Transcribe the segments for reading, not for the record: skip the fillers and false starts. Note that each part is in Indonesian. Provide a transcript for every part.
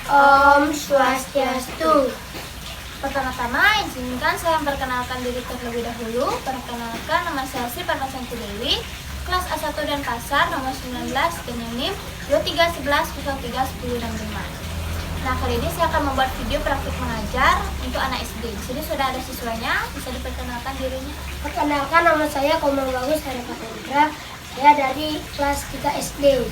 Om Swastiastu. Pertama-tama, izinkan saya memperkenalkan diri terlebih dahulu. Perkenalkan, nama saya Sri Parmasanti Dewi, kelas A1 dan Pasar, nomor 19, dengan NIM 23110310 dan 5. Nah, kali ini saya akan membuat video praktik mengajar untuk anak SD. Di sini sudah ada siswanya, bisa diperkenalkan dirinya. Perkenalkan, nama saya Komang Bagus Haripatendra. Saya dari kelas 3 SD.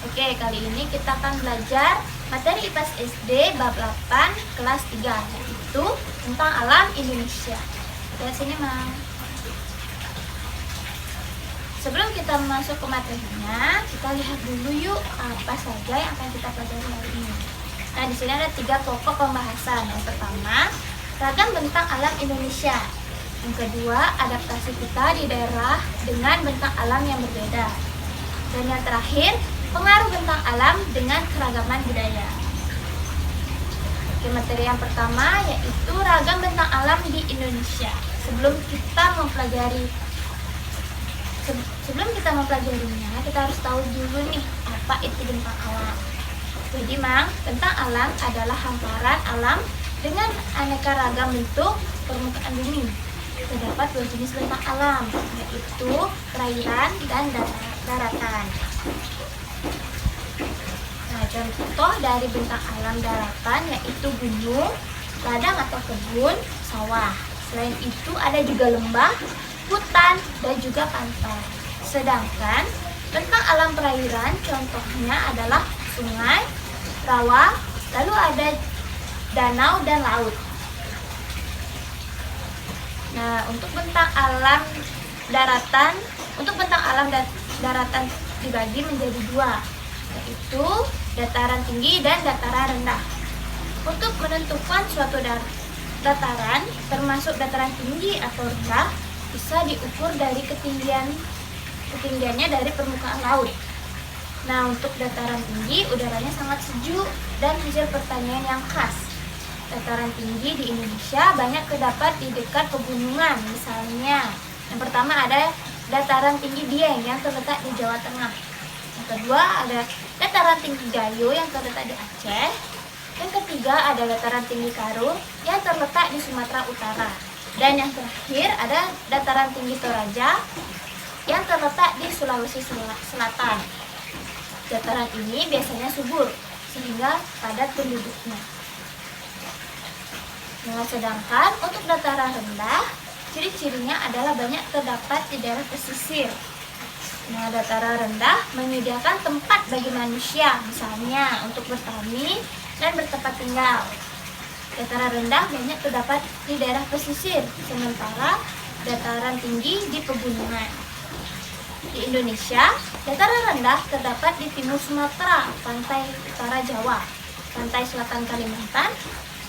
Oke, kali ini kita akan belajar materi IPS SD bab 8 kelas 3, yaitu tentang alam Indonesia. Lihat sini, Mang. Sebelum kita masuk ke materinya, kita lihat dulu yuk apa saja yang akan kita pelajari hari ini. Nah, di sini ada 3 pokok pembahasan. Yang pertama, ragam bentang alam Indonesia. Yang kedua, adaptasi kita di daerah dengan bentang alam yang berbeda. Dan yang terakhir, pengaruh bentang alam dengan keragaman budaya. Oke, materi yang pertama yaitu ragam bentang alam di Indonesia. Sebelum kita mempelajarinya, kita harus tahu dulu nih apa itu bentang alam. Jadi, Mang, bentang alam adalah hamparan alam dengan aneka ragam bentuk permukaan bumi. Terdapat 2 jenis bentang alam, yaitu perairan dan daratan. Nah, contoh dari bentang alam daratan yaitu gunung, ladang atau kebun, sawah. Selain itu ada juga lembah, hutan, dan juga pantai. Sedangkan bentang alam perairan contohnya adalah sungai, rawa, lalu ada danau dan laut. Nah, untuk bentang alam daratan dibagi menjadi 2, yaitu dataran tinggi dan dataran rendah. Untuk menentukan suatu dataran, termasuk dataran tinggi atau rendah, bisa diukur dari ketinggiannya dari permukaan laut. Nah, untuk dataran tinggi, udaranya sangat sejuk dan hasil pertanian yang khas. Dataran tinggi di Indonesia banyak terdapat di dekat pegunungan. Misalnya, yang pertama ada dataran tinggi Dieng yang terletak di Jawa Tengah. Yang kedua ada dataran tinggi Gayo yang terletak di Aceh. Yang ketiga ada dataran tinggi Karo yang terletak di Sumatera Utara. Dan yang terakhir ada dataran tinggi Toraja yang terletak di Sulawesi Selatan. Dataran ini biasanya subur sehingga padat penduduknya. Nah, sedangkan untuk dataran rendah, ciri-cirinya adalah banyak terdapat di daerah pesisir. Nah, dataran rendah menyediakan tempat bagi manusia, misalnya untuk bertani dan bertempat tinggal. Dataran rendah banyak terdapat di daerah pesisir, sementara dataran tinggi di pegunungan. Di Indonesia, dataran rendah terdapat di timur Sumatera, pantai utara Jawa, pantai selatan Kalimantan,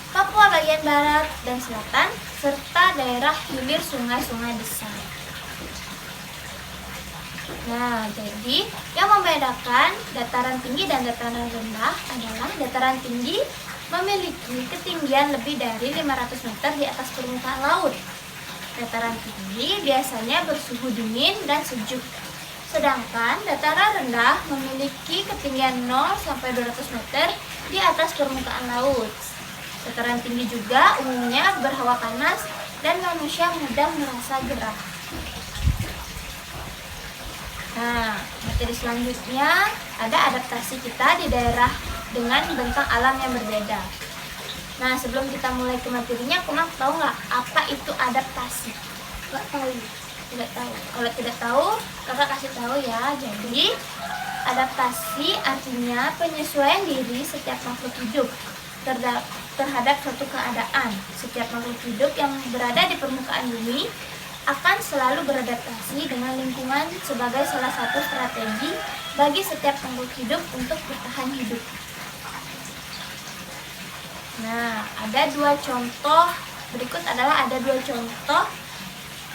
Papua bagian barat dan selatan, serta daerah hilir sungai-sungai besar. Nah, jadi yang membedakan dataran tinggi dan dataran rendah adalah dataran tinggi memiliki ketinggian lebih dari 500 meter di atas permukaan laut. Dataran tinggi biasanya bersuhu dingin dan sejuk. Sedangkan dataran rendah memiliki ketinggian 0 sampai 200 meter di atas permukaan laut. Dataran tinggi juga umumnya berhawa panas dan manusia mudah merasa gerah. Nah, materi selanjutnya ada adaptasi kita di daerah dengan bentang alam yang berbeda. Nah, sebelum kita mulai ke materinya, Komang tahu nggak apa itu adaptasi? Nggak tahu. Tidak tahu. Kalau tidak tahu, kakak kasih tahu ya. Jadi, adaptasi artinya penyesuaian diri setiap makhluk hidup terhadap suatu keadaan. Setiap makhluk hidup yang berada di permukaan bumi akan selalu beradaptasi dengan lingkungan sebagai salah satu strategi bagi setiap makhluk hidup untuk bertahan hidup. Nah, berikut adalah ada 2 contoh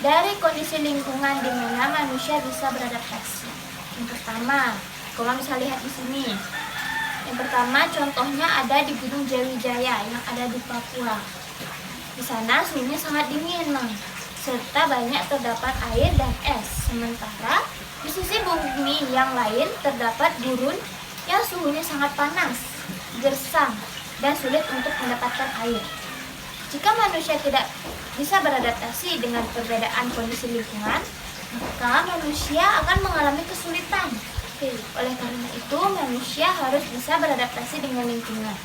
dari kondisi lingkungan di mana manusia bisa beradaptasi. Yang pertama, kalau bisa lihat di sini. Yang pertama contohnya ada di Gunung Jawijaya yang ada di Papua. Di sana suhunya sangat dingin, serta banyak terdapat air dan es. Sementara di sisi bumi yang lain terdapat gurun yang suhunya sangat panas. gersang, dan sulit untuk mendapatkan air. Jika manusia tidak bisa beradaptasi dengan perbedaan kondisi lingkungan, maka manusia akan mengalami kesulitan. Oleh karena itu, manusia harus bisa beradaptasi dengan lingkungan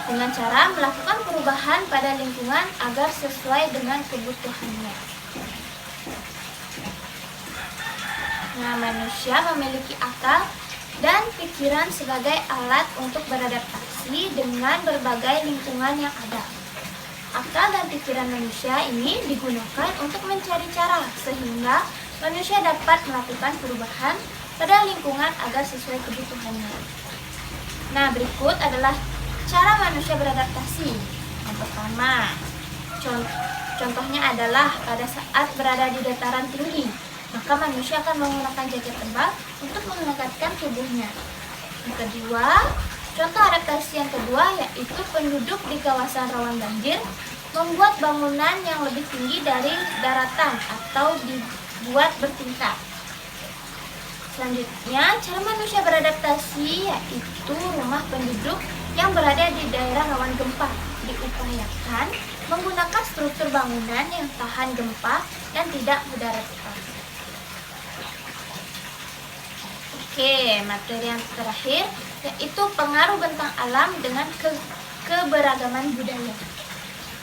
dengan cara melakukan perubahan pada lingkungan agar sesuai dengan kebutuhannya. Nah, manusia memiliki akal dan pikiran sebagai alat untuk beradaptasi dengan berbagai lingkungan yang ada. Akal dan pikiran manusia ini digunakan untuk mencari cara sehingga manusia dapat melakukan perubahan pada lingkungan agar sesuai kebutuhannya. Nah, berikut adalah cara manusia beradaptasi. Yang pertama, contohnya adalah pada saat berada di dataran tinggi, maka manusia akan menggunakan jaket tebal untuk menghangatkan tubuhnya. Yang kedua, contoh adaptasi yang kedua yaitu penduduk di kawasan rawan banjir membuat bangunan yang lebih tinggi dari daratan atau dibuat bertingkat. Selanjutnya, cara manusia beradaptasi yaitu rumah penduduk yang berada di daerah rawan gempa diupayakan menggunakan struktur bangunan yang tahan gempa dan tidak mudah retak. Oke, materi yang terakhir yaitu pengaruh bentang alam dengan keberagaman budaya.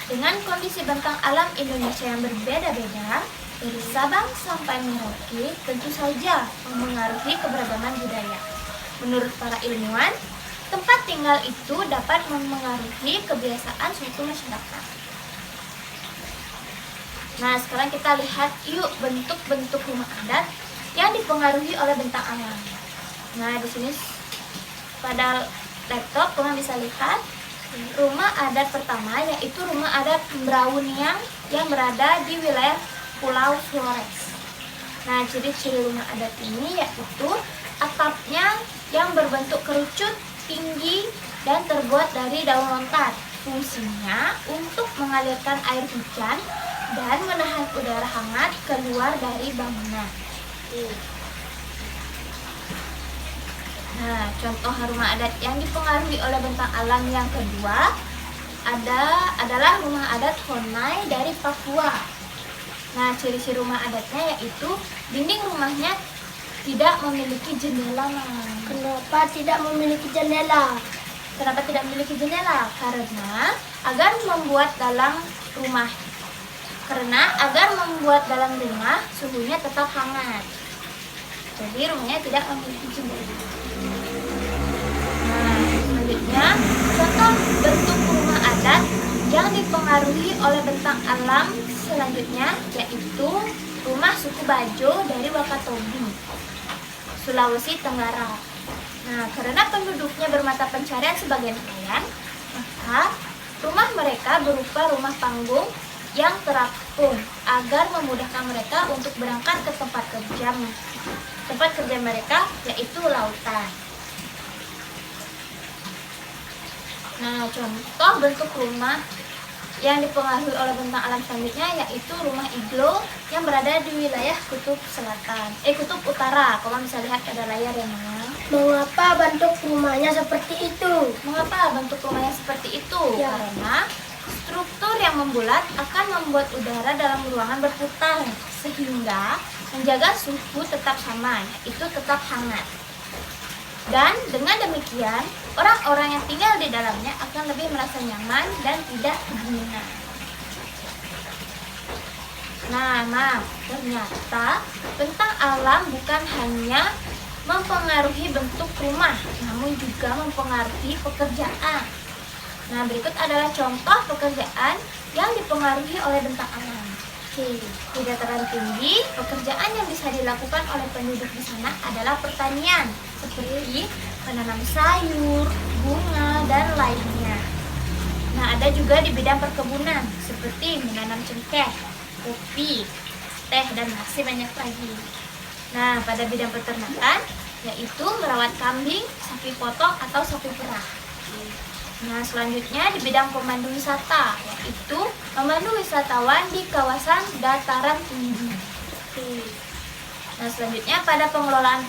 Dengan kondisi bentang alam Indonesia yang berbeda-beda, dari Sabang sampai Merauke tentu saja mempengaruhi keberagaman budaya. Menurut para ilmuwan, tempat tinggal itu dapat mempengaruhi kebiasaan suatu masyarakat. Nah, sekarang kita lihat yuk bentuk-bentuk rumah adat yang dipengaruhi oleh bentang alam. Nah, di sini pada laptop kalian bisa lihat rumah adat pertama yaitu rumah adat Brauniang yang berada di wilayah Pulau Flores. Nah, ciri-ciri rumah adat ini yaitu atapnya yang berbentuk kerucut, tinggi, dan terbuat dari daun lontar. Fungsinya untuk mengalirkan air hujan dan menahan udara hangat keluar dari bangunan. Nah, contoh rumah adat yang dipengaruhi oleh bentang alam yang kedua adalah rumah adat Honai dari Papua. Nah, ciri-ciri rumah adatnya yaitu dinding rumahnya tidak memiliki jendela. Kenapa tidak memiliki jendela? Kenapa tidak memiliki jendela? Karena agar membuat dalam dalam rumah suhunya tetap hangat. Jadi rumahnya tidak memiliki jendela. Nah, selanjutnya contoh bentuk rumah adat yang dipengaruhi oleh bentang alam selanjutnya yaitu rumah suku Bajo dari Wakatobi, Sulawesi Tenggara. Nah, karena penduduknya bermata pencarian sebagai nelayan, maka rumah mereka berupa rumah panggung yang terapung agar memudahkan mereka untuk berangkat ke tempat kerja mereka yaitu lautan. Nah, contoh bentuk rumah yang dipengaruhi oleh bentang alam selanjutnya yaitu rumah iglo yang berada di wilayah kutub utara. Kalian bisa lihat pada layar ya, Mama. Mengapa bentuk rumahnya seperti itu? Mengapa bentuk rumahnya seperti itu? Ya. Karena struktur yang membulat akan membuat udara dalam ruangan berputar sehingga menjaga suhu tetap sama, yaitu tetap hangat. Dan dengan demikian, orang-orang yang tinggal di dalamnya akan lebih merasa nyaman dan tidak kedinginan. Nah, ternyata bentang alam bukan hanya mempengaruhi bentuk rumah, namun juga mempengaruhi pekerjaan. Nah, berikut adalah contoh pekerjaan yang dipengaruhi oleh bentang alam. Di dataran tinggi, pekerjaan yang bisa dilakukan oleh penduduk di sana adalah pertanian, seperti menanam sayur, bunga, dan lainnya. Nah, ada juga di bidang perkebunan, seperti menanam cengkeh, kopi, teh, dan masih banyak lagi. Nah, pada bidang peternakan, yaitu merawat kambing, sapi potong, atau sapi perah. Nah, selanjutnya di bidang pemandu wisata, yaitu memandu wisatawan di kawasan dataran tinggi. Nah, selanjutnya pada pengelolaan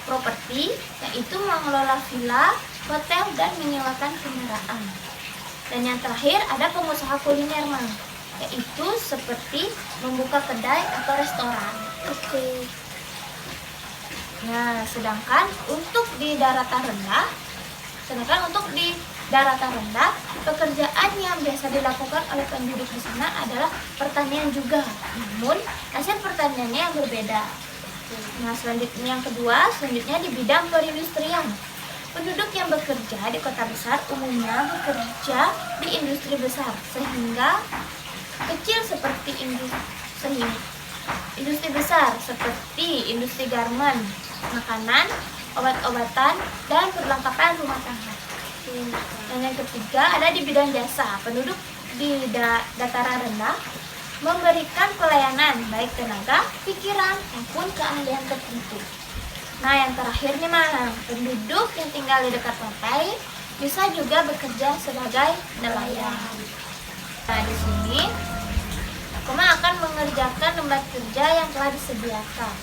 properti, yaitu mengelola villa, hotel, dan menyewakan kendaraan. Dan yang terakhir ada pengusaha kuliner, Mang, yaitu seperti membuka kedai atau restoran. Oke. Nah, sedangkan untuk di daratan rendah, pekerjaan yang biasa dilakukan oleh penduduk di sana adalah pertanian juga, namun hasil pertaniannya yang berbeda. Nah, selanjutnya di bidang perindustrian. Penduduk yang bekerja di kota besar umumnya bekerja di industri besar, sehingga kecil seperti industri besar seperti industri garmen, makanan, obat-obatan, dan perlengkapan rumah tangga. Dan yang ketiga ada di bidang jasa. Penduduk di dataran rendah memberikan pelayanan baik tenaga, pikiran, maupun keahlian tertentu. Nah, yang terakhir nih, Mang, penduduk yang tinggal di dekat pantai bisa juga bekerja sebagai nelayan. Nah, di sini aku akan mengerjakan lembar kerja yang telah disediakan.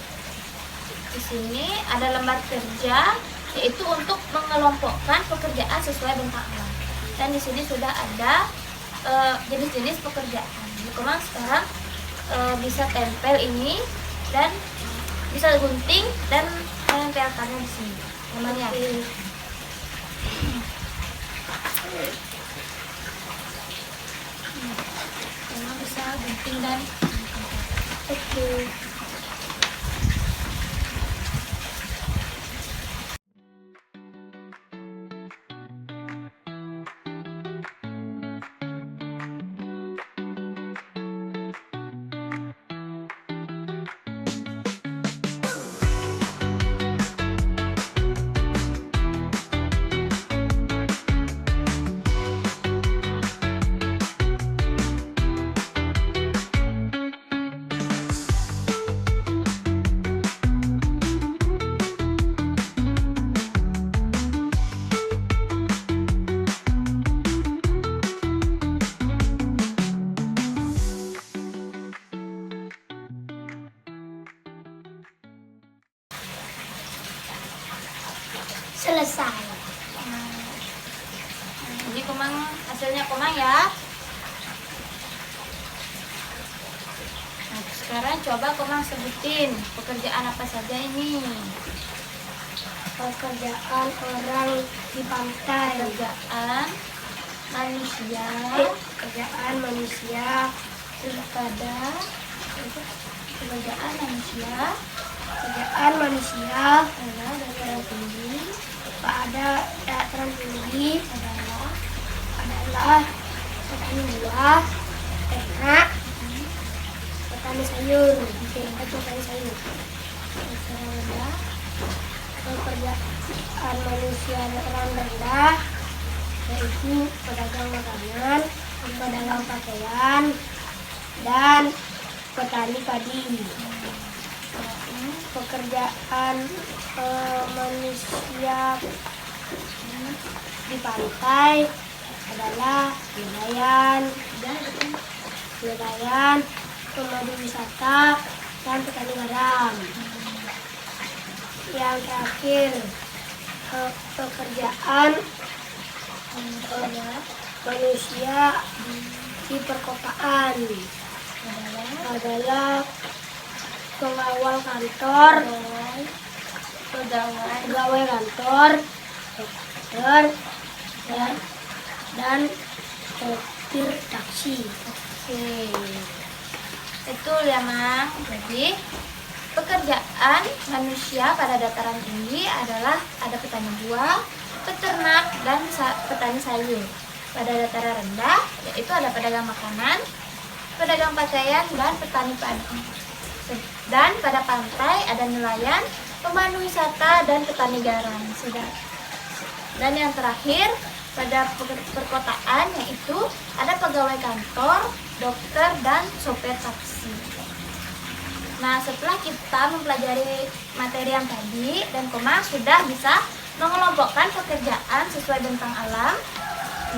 Di sini ada lembar kerja yaitu untuk mengelompokkan pekerjaan sesuai bentang alam. Dan di sini sudah ada jenis-jenis pekerjaan. Jadi sekarang bisa tempel ini dan bisa gunting dan menempelkannya di sini. Namanya. Memang bisa gunting dan oke. Selesai. Ini hasilnya ya. Nah, sekarang coba sebutin pekerjaan apa saja ini. Pekerjaan orang di pantai. Pekerjaan manusia. Pekerjaan manusia Pekerjaan manusia adalah dataran tinggi pada dataran tinggi adalah petani buah, ternak, petani sayur. Petani sayur. Pekerjaan manusia dataran rendah yaitu pedagang makanan, pedagang pakaian, dan petani padi. Pekerjaan manusia di pantai adalah nelayan, pemandu wisata, dan petani garam. Yang terakhir, pekerjaan manusia di perkotaan adalah pegawai kantor, dokter, dan sopir taksi. Oke. Itu ya, Mang. Jadi pekerjaan manusia pada dataran tinggi adalah ada petani buah, peternak, dan petani sayur. Pada dataran rendah yaitu ada pedagang makanan, pedagang pakaian, dan petani padi. Dan pada pantai ada nelayan, pemandu wisata, dan petani garam. Dan yang terakhir pada perkotaan yaitu ada pegawai kantor, dokter, dan sopir taksi. Nah, setelah kita mempelajari materi yang tadi dan sudah bisa mengelompokkan pekerjaan sesuai bentang alam.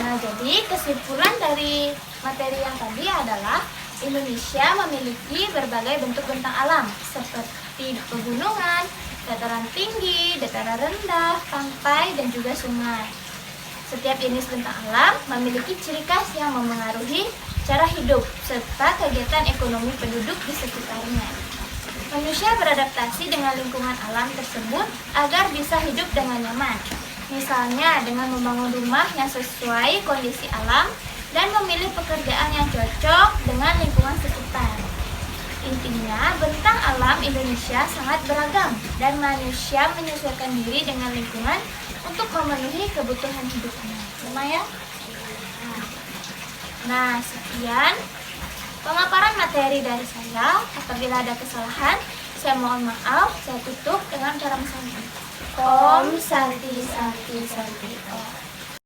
Nah, jadi kesimpulan dari materi yang tadi adalah Indonesia memiliki berbagai bentuk bentang alam seperti pegunungan, dataran tinggi, dataran rendah, pantai, dan juga sungai. Setiap jenis bentang alam memiliki ciri khas yang memengaruhi cara hidup serta kegiatan ekonomi penduduk di sekitarnya. Manusia beradaptasi dengan lingkungan alam tersebut agar bisa hidup dengan nyaman. Misalnya dengan membangun rumah yang sesuai kondisi alam dan memilih pekerjaan yang cocok dengan lingkungan sekitar. Intinya, bentang alam Indonesia sangat beragam dan manusia menyesuaikan diri dengan lingkungan untuk memenuhi kebutuhan hidupnya. Sama ya? Nah, sekian pemaparan materi dari saya. Apabila ada kesalahan, saya mohon maaf. Saya tutup dengan cara Santi. Om Santi Santi Santi.